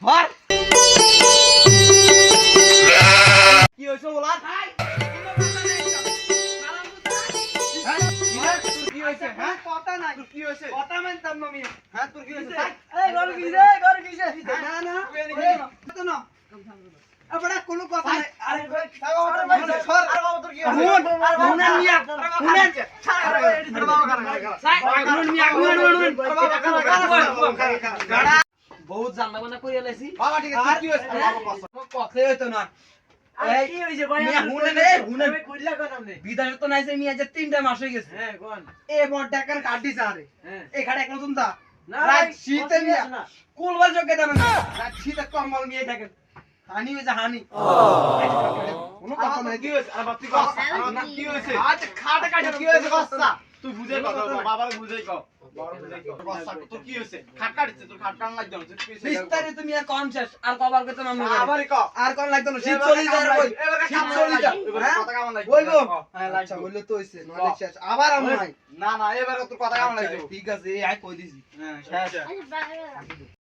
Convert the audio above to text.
ধর কি হইছে বলা কি হইছে হ্যাঁ কথা নাই কি হইছে কথা মানতাম না আমি হ্যাঁ তোর কি হইছে এই গর কিছে না না তো না আপড়া কোনো কথা নাই আরে সর আর বাবা তোর কি হইছে হুনেন মিয়া হুনেন গাড়া বহুত জানলা বানা কইয়া লাইছি বাবা ঠিক আছে কি হইছে কথাই হইতো না এই কি হইছে ভাই মিয়া হুনেন এই হুনেন কইলা কোন আমনে বিদায় তো নাইছে মিয়া যে 3টা মাস হই গেছে হ্যাঁ কোন এ বড় টাকার কাটি সারে হ্যাঁ এই খাড়া এখন তুমতা না রাত শীতে মিয়া কুলবার জগে দেন না রাত শীতে কম্বল নিয়ে থাকেন হানি হইছে হানি কোনো কথা নাই কি হইছে আর বাতি কস কি হইছে আচ্ছা খাটা কাটি কি হইছে কসা তুই বুঝাই কথা বাবার বুঝাই কও বড় বুঝাই কও কসা তোর কি হইছে খাট কাটছে তোর খাট কান লাগছে তুই বিস্তারে তুমি আর কম শেষ আর কবার কত নাম না আবারই কও আর কোন লাগতো না শীত চলি যায় কই শীত চলি যায় কথা কেমন লাগছে বলবো হ্যাঁ আচ্ছা বললে তো হইছে নলে শেষ আবার আমি নাই না না এবারে তোর কথা কেমন লাগছে ঠিক আছে এই আই কই দিছি হ্যাঁ শেষ